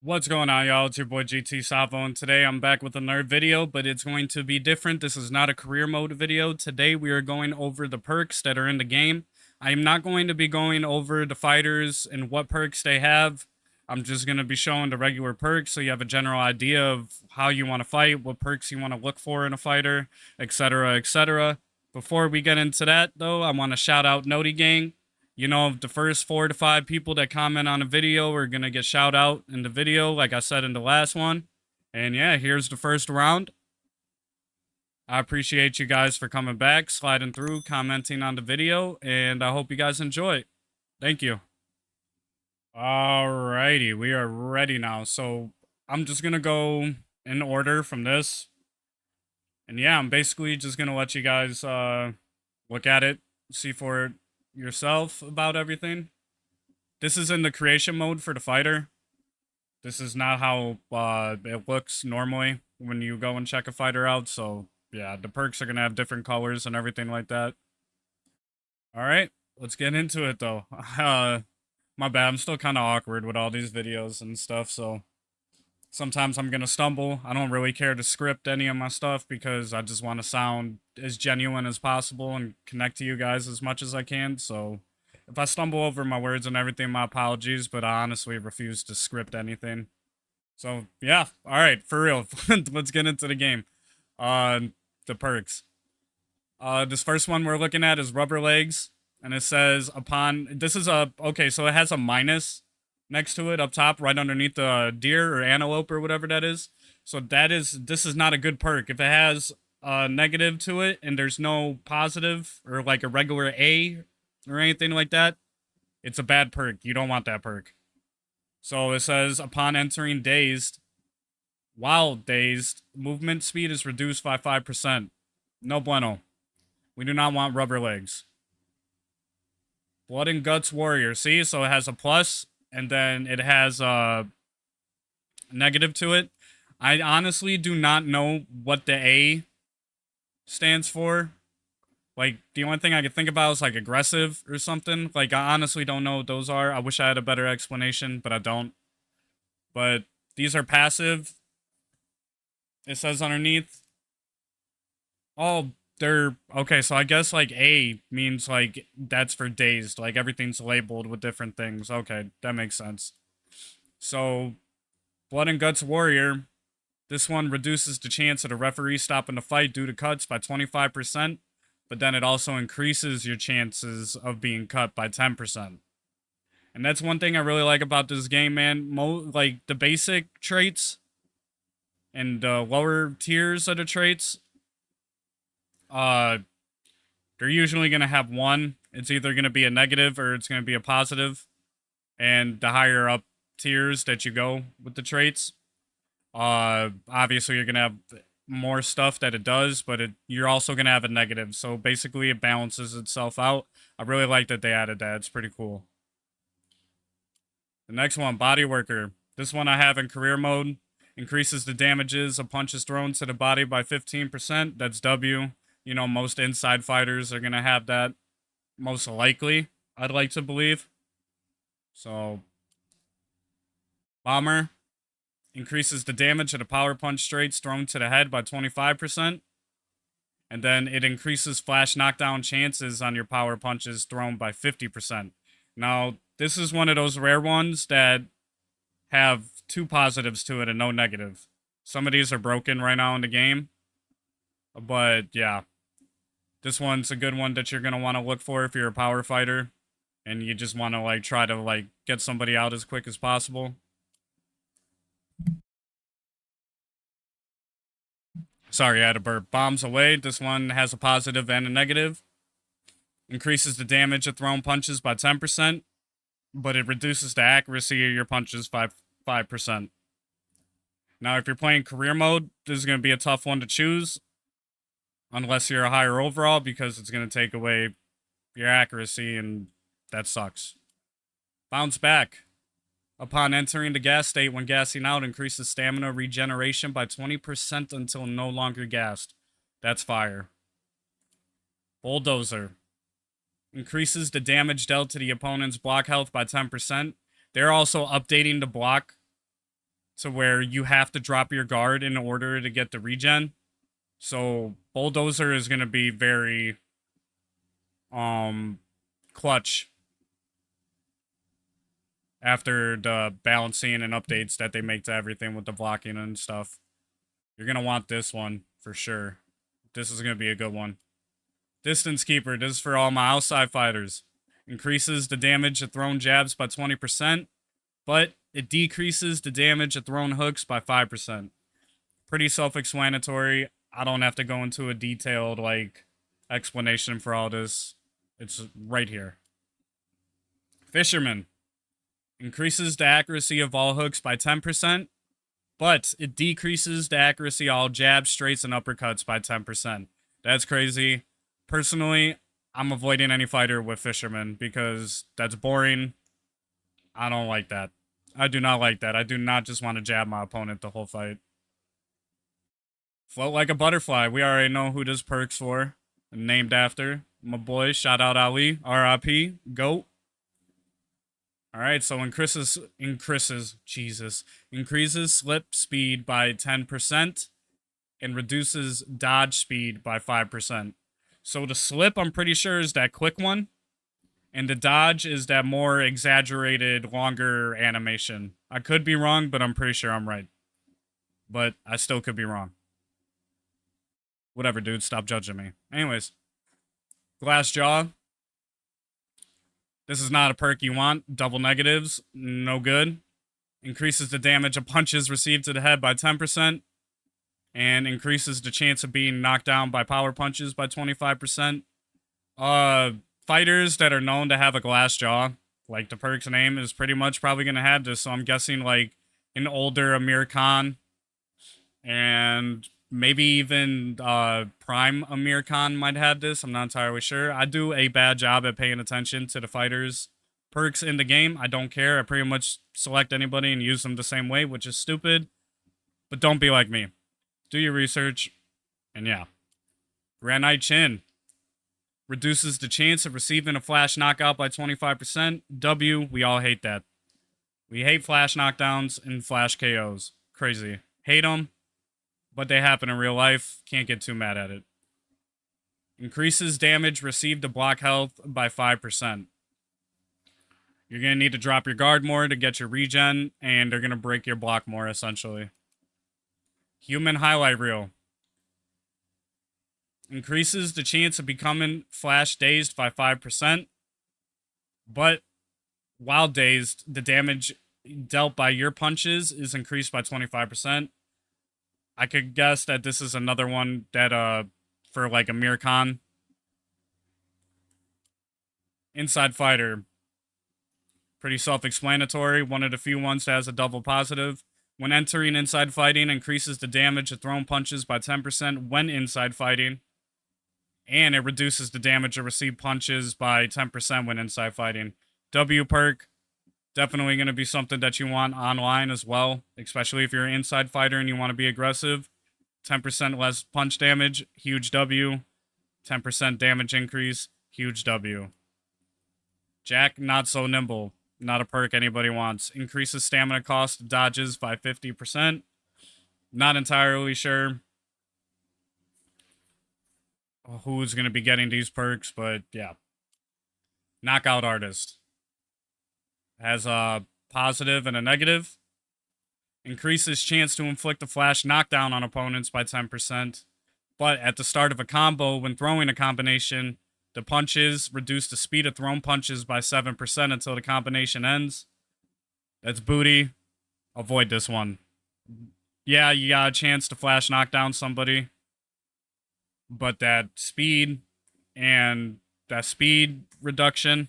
What's going on, y'all? It's your boy GT Savo, and today I'm back with another video, but it's going to be different. This is not a career mode video. Today we are going over the perks that are in the game. I am not going to be going over the fighters and what perks they have. I'm just going to be showing the regular perks so you have a general idea of how you want to fight, what perks you want to look for in a fighter, etc., etc. Before we get into that, though, I want to shout out Noti Gang. You know, the first 4 to 5 people that comment on a video are going to get shout out in the video, like I said in the last one. And yeah, here's the first round. I appreciate you guys for coming back, sliding through, commenting on the video, and I hope you guys enjoy. Thank you. Alrighty, we are ready now. So I'm just going to go in order from this. And yeah, I'm basically just going to let you guys look at it, see for yourself about everything. This is in the creation mode for the fighter. This is not how it looks normally when you go and check a fighter out. So yeah, the perks are gonna have different colors and everything like that. All right, let's get into it though. My bad. I'm still kind of awkward with all these videos and stuff. So sometimes I'm gonna stumble. I don't really care to script any of my stuff because I just want to sound as genuine as possible and connect to you guys as much as I can. So if I stumble over my words and everything, my apologies, but I honestly refuse to script anything. So yeah, all right, for real. Let's get into the game. Uh the perks. This first one we're looking at is rubber legs, and it says upon this is a okay, so it has a minus next to it up top, right underneath the deer or antelope or whatever that is. So this is not a good perk. If it has a negative to it and there's no positive or like a regular A or anything like that, it's a bad perk. You don't want that perk. So it says upon entering dazed, while dazed, movement speed is reduced by 5%. No bueno. We do not want rubber legs. Blood and Guts Warrior. See, so it has a plus, and then it has a negative to it. I honestly do not know what the A stands for. Like, the only thing I could think about is like aggressive or something. Like, I honestly don't know what those are. I wish I had a better explanation, but I don't. But these are passive. It says underneath. Oh, they're okay. So I guess like A means like that's for dazed. Like everything's labeled with different things. Okay, that makes sense. So, Blood and Guts Warrior. This one reduces the chance of the referee stopping the fight due to cuts by 25%, but then it also increases your chances of being cut by 10%. And that's one thing I really like about this game, man. Like the basic traits and the lower tiers of the traits, uh, they're usually going to have one. It's either going to be a negative or it's going to be a positive. And the higher up tiers that you go with the traits, obviously you're going to have more stuff that it does, but you're also going to have a negative. So basically it balances itself out. I really like that they added that. It's pretty cool. The next one, Body Worker. This one I have in career mode. Increases the damages of punches thrown to the body by 15%. That's W. You know, most inside fighters are going to have that. Most likely, I'd like to believe. So, Bomber. Increases the damage of the power punch straights thrown to the head by 25%. And then it increases flash knockdown chances on your power punches thrown by 50%. Now, this is one of those rare ones that have 2 positives to it and no negative. Some of these are broken right now in the game. But yeah, this one's a good one that you're going to want to look for if you're a power fighter and you just want to like try to like get somebody out as quick as possible. Sorry, I had a burp. Bombs away. This one has a positive and a negative. Increases the damage of thrown punches by 10%, but it reduces the accuracy of your punches by 5%. Now, if you're playing career mode, this is going to be a tough one to choose. Unless you're a higher overall, because it's going to take away your accuracy, and that sucks. Bounce back. Upon entering the gas state, when gassing out, increases stamina regeneration by 20% until no longer gassed. That's fire. Bulldozer. Increases the damage dealt to the opponent's block health by 10%. They're also updating the block to where you have to drop your guard in order to get the regen. So Bulldozer is going to be very clutch after the balancing and updates that they make to everything with the blocking and stuff. You're going to want this one for sure. This is going to be a good one. Distance Keeper. This is for all my outside fighters. Increases the damage of thrown jabs by 20%, but it decreases the damage of thrown hooks by 5%. Pretty self-explanatory. I don't have to go into a detailed, explanation for all this. It's right here. Fisherman. Increases the accuracy of all hooks by 10%, but it decreases the accuracy of all jabs, straights, and uppercuts by 10%. That's crazy. Personally, I'm avoiding any fighter with Fisherman because that's boring. I don't like that. I do not like that. I do not just want to jab my opponent the whole fight. Float like a butterfly. We already know who this perk's for. Named after my boy. Shout out Ali. R.I.P. GOAT. Alright, so increases slip speed by 10% and reduces dodge speed by 5%. So the slip, I'm pretty sure, is that quick one. And the dodge is that more exaggerated, longer animation. I could be wrong, but I'm pretty sure I'm right. But I still could be wrong. Whatever, dude. Stop judging me. Anyways. Glass Jaw. This is not a perk you want. Double negatives. No good. Increases the damage of punches received to the head by 10%. And increases the chance of being knocked down by power punches by 25%. Fighters that are known to have a glass jaw, like the perk's name, is pretty much probably going to have this. So I'm guessing like an older Amir Khan and maybe even prime Amir Khan might have this. I'm not entirely sure. I do a bad job at paying attention to the fighters' perks in the game. I don't care. I pretty much select anybody and use them the same way, which is stupid. But don't be like me. Do your research. And yeah. Granite Chin. Reduces the chance of receiving a flash knockout by 25%. W, we all hate that. We hate flash knockdowns and flash KOs. Crazy. Hate them. But they happen in real life. Can't get too mad at it. Increases damage received to block health by 5%. You're going to need to drop your guard more to get your regen, and they're going to break your block more, essentially. Human Highlight Reel. Increases the chance of becoming flash dazed by 5%. But while dazed, the damage dealt by your punches is increased by 25%. I could guess that this is another one that, for like Amir Khan. Inside Fighter. Pretty self-explanatory. One of the few ones that has a double positive. When entering inside fighting, increases the damage of thrown punches by 10% when inside fighting. And it reduces the damage of received punches by 10% when inside fighting. W perk. Definitely going to be something that you want online as well, especially if you're an inside fighter and you want to be aggressive. 10% less punch damage, huge W. 10% damage increase, huge W. Jack, Not So Nimble. Not a perk anybody wants. Increases stamina cost, dodges by 50%. Not entirely sure who's going to be getting these perks, but yeah. Knockout Artist. Has a positive and a negative. Increases chance to inflict a flash knockdown on opponents by 10%. But at the start of a combo, when throwing a combination, the punches reduce the speed of thrown punches by 7% until the combination ends. That's booty. Avoid this one. Yeah, you got a chance to flash knock down somebody. But that speed and that speed reduction,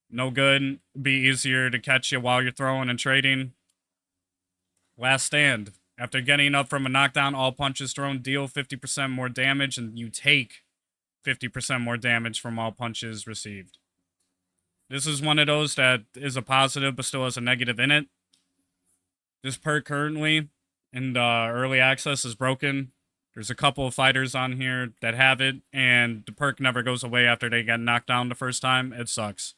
no good. Be easier to catch you while you're throwing and trading. Last Stand. After getting up from a knockdown, all punches thrown deal 50% more damage, and you take 50% more damage from all punches received. This is one of those that is a positive, but still has a negative in it. This perk currently in early access is broken. There's a couple of fighters on here that have it, and the perk never goes away after they get knocked down the first time. It sucks.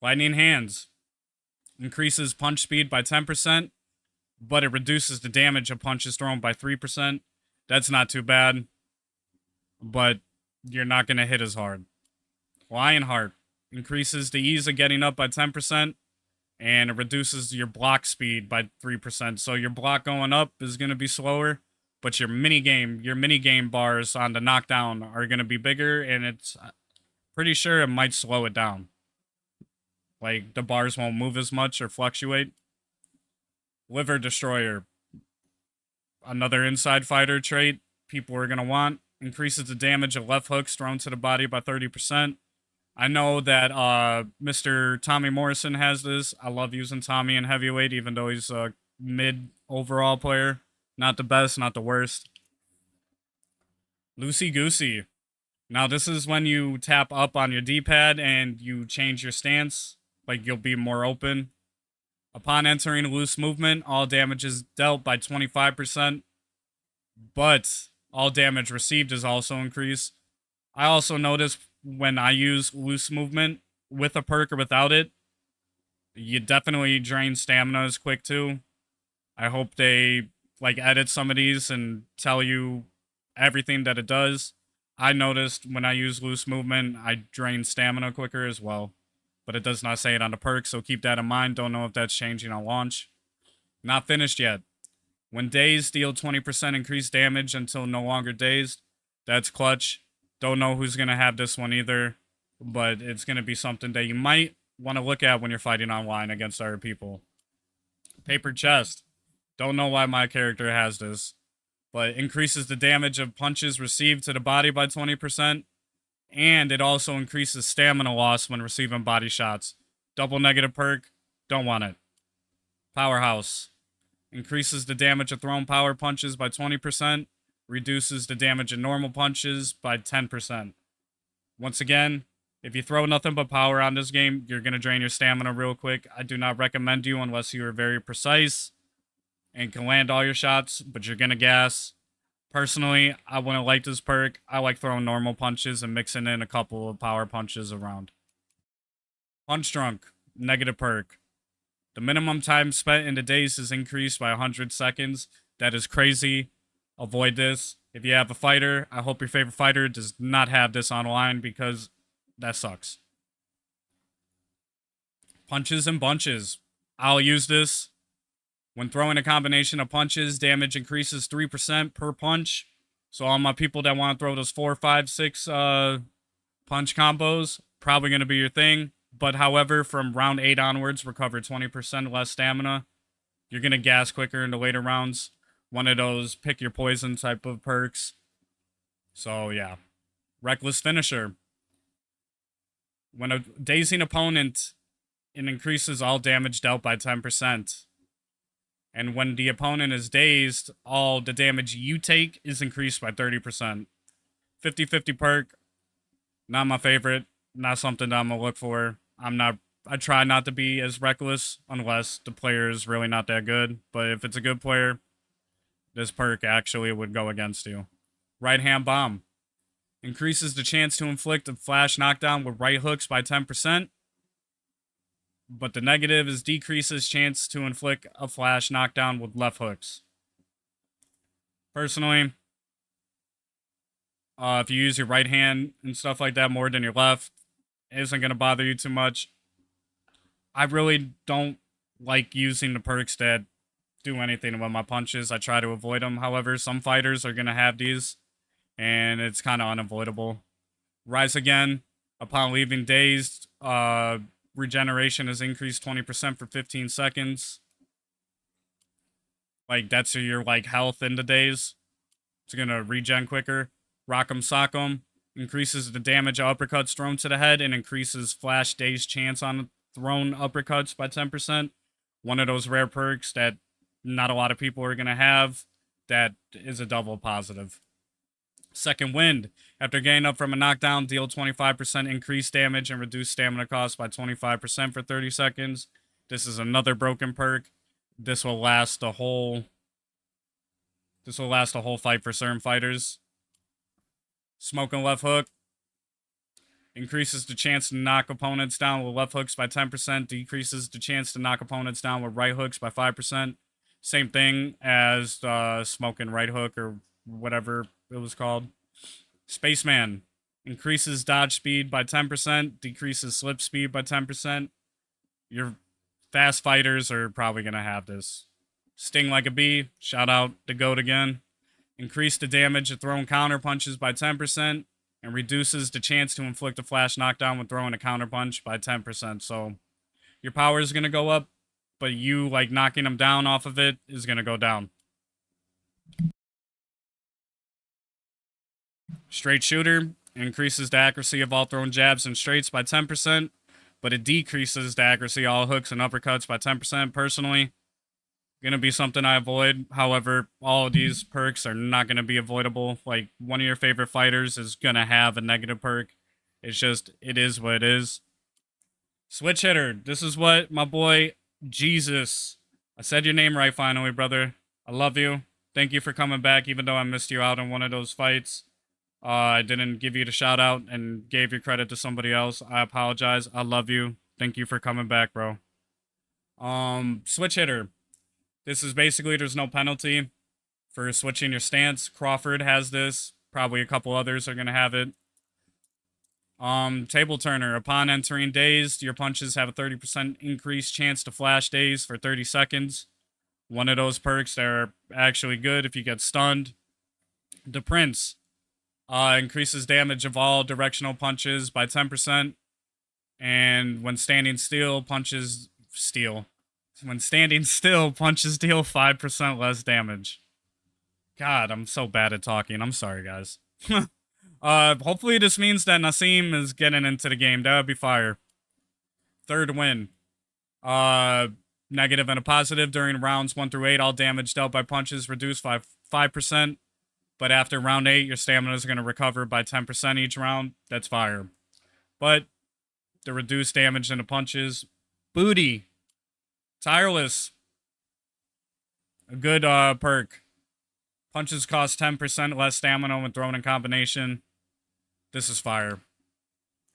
Lightning Hands. Increases punch speed by 10%, but it reduces the damage of punches thrown by 3%. That's not too bad, but you're not going to hit as hard. Lionheart increases the ease of getting up by 10%, and it reduces your block speed by 3%. So your block going up is going to be slower, but your mini game bars on the knockdown are going to be bigger, and it's pretty sure it might slow it down. Like, the bars won't move as much or fluctuate. Liver Destroyer, another inside fighter trait people are going to want. Increases the damage of left hooks thrown to the body by 30%. I know that Mr. Tommy Morrison has this. I love using Tommy in heavyweight, even though he's a mid overall player. Not the best, not the worst. Loosey Goosey. Now, this is when you tap up on your D-pad and you change your stance. Like, you'll be more open. Upon entering loose movement, all damage is dealt by 25%, but all damage received is also increased. I also notice when I use loose movement with a perk or without it, you definitely drain stamina as quick too. I hope they like edit some of these and tell you everything that it does. I noticed when I use loose movement, I drain stamina quicker as well, but it does not say it on the perk, so keep that in mind. Don't know if that's changing on launch. Not finished yet. When dazed, deal 20% increased damage until no longer dazed. That's clutch. Don't know who's going to have this one either, but it's going to be something that you might want to look at when you're fighting online against other people. Paper Chest. Don't know why my character has this, but increases the damage of punches received to the body by 20%, and it also increases stamina loss when receiving body shots. Double negative perk. Don't want it. Powerhouse. Increases the damage of thrown power punches by 20%. Reduces the damage of normal punches by 10%. Once again, if you throw nothing but power on this game, you're going to drain your stamina real quick. I do not recommend you unless you are very precise and can land all your shots, but you're going to gas. Personally, I wouldn't like this perk. I like throwing normal punches and mixing in a couple of power punches around. Punch Drunk, negative perk. The minimum time spent in the daze is increased by 100 seconds. That is crazy. Avoid this. If you have a fighter, I hope your favorite fighter does not have this online because that sucks. Punches and bunches. I'll use this. When throwing a combination of punches, damage increases 3% per punch. So all my people that want to throw those 4, 5, 6 punch combos, probably going to be your thing. But however, from round 8 onwards, recover 20% less stamina. You're going to gas quicker in the later rounds. One of those pick your poison type of perks. So yeah. Reckless Finisher. When a dazing opponent, it increases all damage dealt by 10%. And when the opponent is dazed, all the damage you take is increased by 30%. 50-50 perk. Not my favorite. Not something that I'm going to look for. I try not to be as reckless unless the player is really not that good. But if it's a good player, this perk actually would go against you. Right Hand Bomb. Increases the chance to inflict a flash knockdown with right hooks by 10%. But the negative is decreases chance to inflict a flash knockdown with left hooks. Personally, if you use your right hand and stuff like that more than your left, it isn't going to bother you too much. I really don't like using the perks that do anything with my punches. I try to avoid them. However, some fighters are going to have these, and it's kind of unavoidable. Rise Again. Upon leaving dazed, regeneration is increased 20% for 15 seconds. Like, that's your, like, health in the daze. It's going to regen quicker. Rock'em Sock'em. Increases the damage of uppercuts thrown to the head and increases flash daze chance on thrown uppercuts by 10%. One of those rare perks that not a lot of people are going to have. That is a double positive. Second Wind. After getting up from a knockdown, deal 25% increased damage and reduce stamina cost by 25% for 30 seconds. This is another broken perk. This will last the whole fight for certain fighters. Smoking Left Hook. Increases the chance to knock opponents down with left hooks by 10%. Decreases the chance to knock opponents down with right hooks by 5%. Same thing as smoking right hook or whatever it was called. Spaceman increases dodge speed by 10%, decreases slip speed by 10%. Your fast fighters are probably going to have this. Sting like a bee, shout out to GOAT again. Increase the damage of thrown counter punches by 10% and reduces the chance to inflict a flash knockdown when throwing a counter punch by 10%. So your power is going to go up, but you like knocking them down off of it is going to go down. Straight shooter increases the accuracy of all thrown jabs and straights by 10%, but it decreases the accuracy of all hooks and uppercuts by 10%. Personally, gonna be something I avoid. However, all of these perks are not gonna be avoidable. Like, one of your favorite fighters is gonna have a negative perk. It's just, it is what it is. Switch hitter. This is what my boy Jesus. I said your name right finally, brother. I love you. Thank you for coming back, even though I missed you out in one of those fights. I didn't give you the shout out and gave your credit to somebody else. I apologize. I love you. Thank you for coming back, bro. Switch hitter. This is basically, there's no penalty for switching your stance. Crawford has this. Probably a couple others are gonna have it. Table turner. Upon entering dazed, your punches have a 30% increased chance to flash daze for 30 seconds. One of those perks that are actually good if you get stunned. The Prince. Increases damage of all directional punches by 10%. And when standing still, punches deal 5% less damage. God, I'm so bad at talking. I'm sorry, guys. Hopefully this means that Nassim is getting into the game. That would be fire. Third win. Negative and a positive. During rounds 1 through 8, all damage dealt by punches reduced by 5%. But after round 8, your stamina is going to recover by 10% each round. That's fire. But the reduced damage in the punches. Booty. Tireless. A good perk. Punches cost 10% less stamina when thrown in combination. This is fire.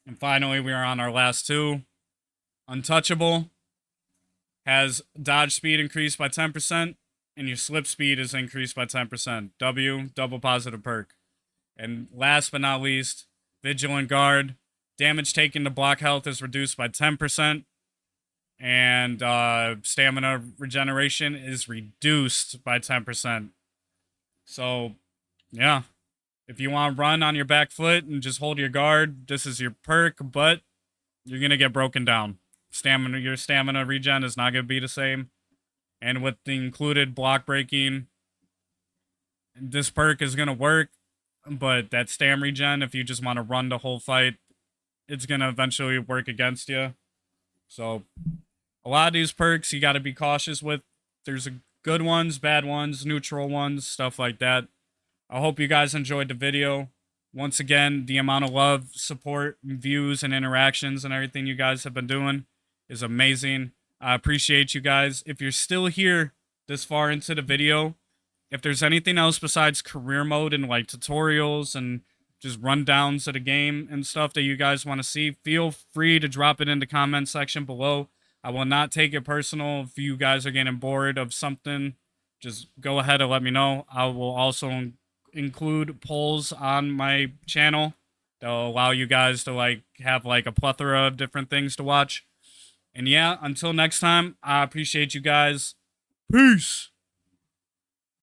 And finally, we are on our last two. Untouchable. Has dodge speed increased by 10%. And your slip speed is increased by 10%. Double positive perk. And last but not least, Vigilant Guard. Damage taken to block health is reduced by 10%. And stamina regeneration is reduced by 10%. So, yeah. If you want to run on your back foot and just hold your guard, this is your perk, but you're going to get broken down. Your stamina regen is not going to be the same. And with the included block breaking, this perk is going to work. But that stam regen, if you just want to run the whole fight, it's going to eventually work against you. So, a lot of these perks you got to be cautious with. There's good ones, bad ones, neutral ones, stuff like that. I hope you guys enjoyed the video. Once again, the amount of love, support, views, and interactions and everything you guys have been doing is amazing. I appreciate you guys. If you're still here this far into the video, if there's anything else besides career mode and like tutorials and just rundowns of the game and stuff that you guys want to see, feel free to drop it in the comment section below. I will not take it personal if you guys are getting bored of something. Just go ahead and let me know. I will also include polls on my channel that'll allow you guys to have a plethora of different things to watch. And yeah, until next time, I appreciate you guys. Peace.